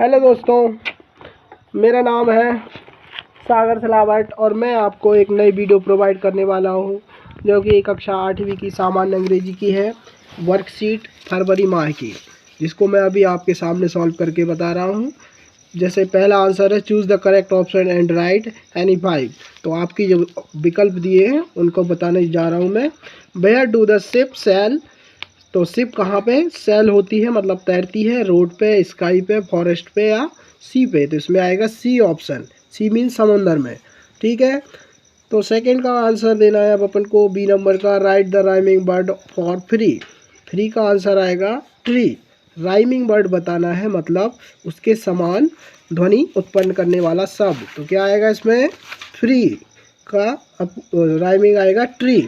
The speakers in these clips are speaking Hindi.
हेलो दोस्तों, मेरा नाम है सागर सलावट और मैं आपको एक नई वीडियो प्रोवाइड करने वाला हूं जो कि कक्षा 8वीं की सामान्य अंग्रेजी की है, वर्कशीट फरवरी माह की, जिसको मैं अभी आपके सामने सॉल्व करके बता रहा हूं। जैसे पहला आंसर है choose the correct option and right any 5। तो आपकी जो विकल्प दिए हैं उनको बताने जा रहा हूँ मैं। Where do the ship sail, तो शिप कहाँ पे सेल होती है, मतलब तैरती है, रोड पे, स्काई पे, फॉरेस्ट पे या सी पे। तो इसमें आएगा सी ऑप्शन। सी मीन समुंदर में। ठीक है, तो सेकंड का आंसर देना है अब अपन को, बी नंबर का, right the rhyming word for free. Free का आंसर आएगा ट्री। राइमिंग वर्ड बताना है, मतलब उसके समान ध्वनि उत्पन्न करने वाला शब्द। तो क्या आएगा इसमें, फ्री का राइमिंग आएगा ट्री।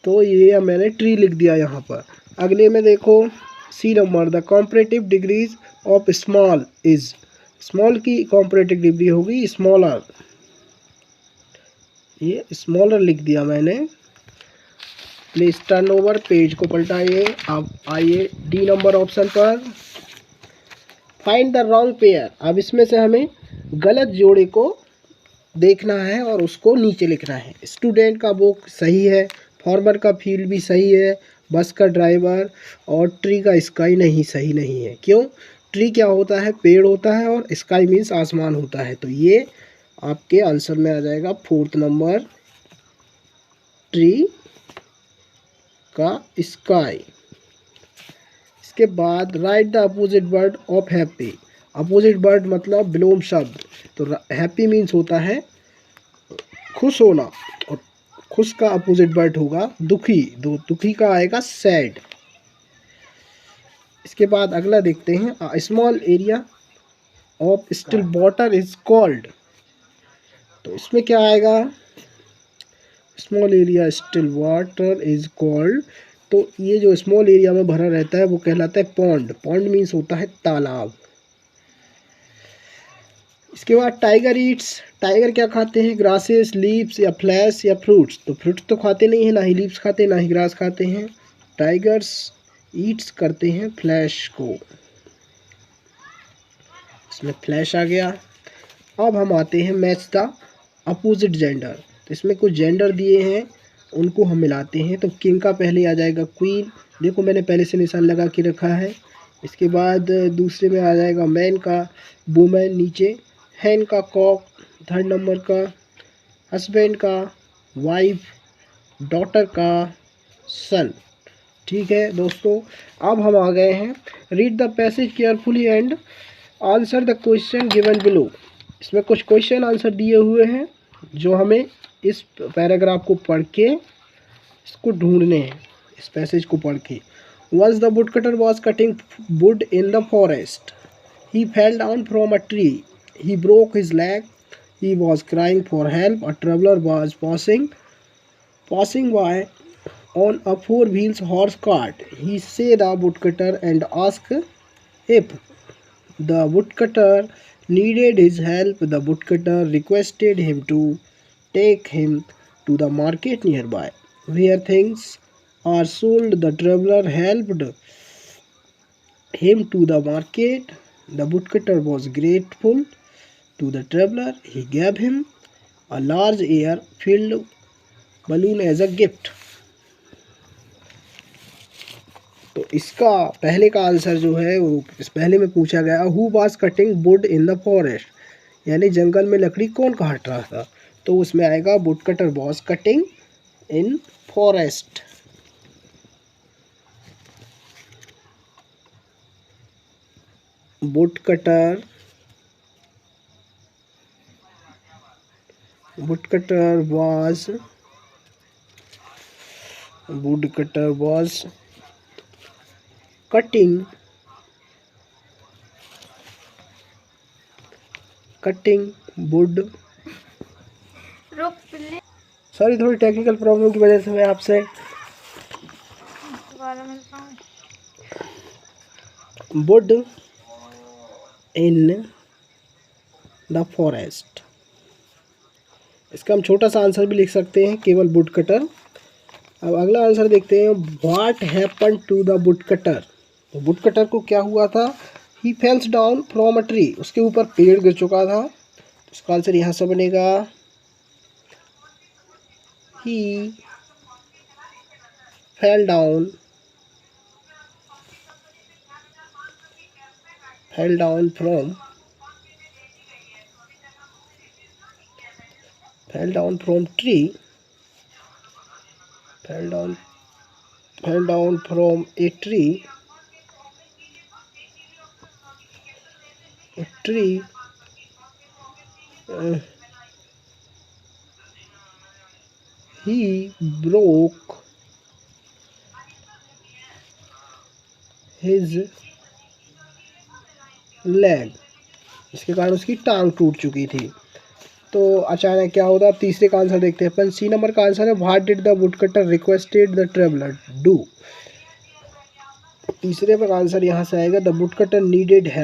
तो ये मैंने ट्री लिख दिया यहाँ पर। अगले में देखो C number, the comparative degrees of small is. Small की कॉम्परेटिव डिग्री होगी स्मॉलर। ये स्मॉलर लिख दिया मैंने। प्लीज टर्न ओवर, पेज को पलटाइए। अब आइए डी नंबर ऑप्शन पर, फाइंड द रॉन्ग पेयर। अब इसमें से हमें गलत जोड़े को देखना है और उसको नीचे लिखना है। स्टूडेंट का बुक सही है, फार्मर का फील्ड भी सही है, बस का ड्राइवर और ट्री का स्काई सही नहीं है। क्यों? ट्री क्या होता है, पेड़ होता है, और स्काई मीन्स आसमान होता है। तो ये आपके आंसर में आ जाएगा फोर्थ नंबर, ट्री का स्काई। इसके बाद right the opposite word of happy. Opposite word मतलब विलोम शब्द। तो हैप्पी मीन्स होता है खुश होना, और खुश का अपोजिट वर्ड होगा दुखी। दुखी का आएगा सैड। इसके बाद अगला देखते हैं, small area of still water is called. तो इसमें क्या आएगा, small area still water is called. तो ये जो स्मॉल एरिया में भरा रहता है वो कहलाता है पॉन्ड। पॉन्ड मीन्स होता है तालाब। इसके बाद टाइगर ईट्स। टाइगर क्या खाते हैं, ग्रासेस, लीव्स या फ्लैश या फ्रूट्स। तो फ्रूट्स तो खाते नहीं है, ना ही लीव्स खाते हैं, ना ही ग्रास खाते हैं। टाइगर्स ईट्स करते हैं फ्लैश को। इसमें फ्लैश आ गया। अब हम आते हैं मैच द अपोजिट जेंडर। तो इसमें कुछ जेंडर दिए हैं, उनको हम मिलाते हैं। तो किंग का पहले आ जाएगा क्वीन। देखो मैंने पहले से निशान लगा के रखा है। इसके बाद दूसरे में आ जाएगा मैन का वुमेन नीचे, हैन का कॉक, थर्ड नंबर का हस्बैंड का वाइफ, डॉटर का सन। ठीक है दोस्तों, अब हम आ गए हैं, read the passage carefully and answer the question given below. इसमें कुछ क्वेश्चन आंसर दिए हुए हैं जो हमें इस पैराग्राफ को पढ़ के इसको ढूंढने हैं, इस पैसेज को पढ़ के। Once the woodcutter was cutting wood in the forest, he fell down from a tree, he broke his leg, he was crying for help, a traveler was passing by on a four wheels horse cart, he saw the woodcutter and asked if the woodcutter needed his help. The woodcutter requested him to take him to the market nearby where things are sold. The traveler helped him to the market. The woodcutter was grateful to the traveler. He gave him a large air-filled balloon as a gift. तो इसका पहले का आंसर जो है वो इस पहले में पूछा गया, who was cutting wood in the forest, यानी जंगल में लकड़ी कौन काट रहा था। तो उसमें आएगा woodcutter was cutting in forest. woodcutter was cutting wood। Sorry, थोड़ी टेक्निकल प्रॉब्लम की वजह से मैं आपसे वुड इन द फॉरेस्ट, इसका हम छोटा सा आंसर भी लिख सकते हैं, केवल वुड कटर। अब अगला आंसर देखते हैं, what happen to the wood cutter. तो वुड कटर को क्या हुआ था, he falls down from a tree, उसके ऊपर पेड़ गिर चुका था। इसका आंसर यहाँ से बनेगा he fell down from tree, fell down from a tree, he broke his leg, इसके कारण उसकी टांग टूट चुकी थी। तो अचानक क्या होता है, अब तीसरे का आंसर देखते हैं अपन। सी नंबर का आंसर है what did the wood cutter requested the traveller do. तीसरे का आंसर यहाँ से आएगा the wood cutter needed help.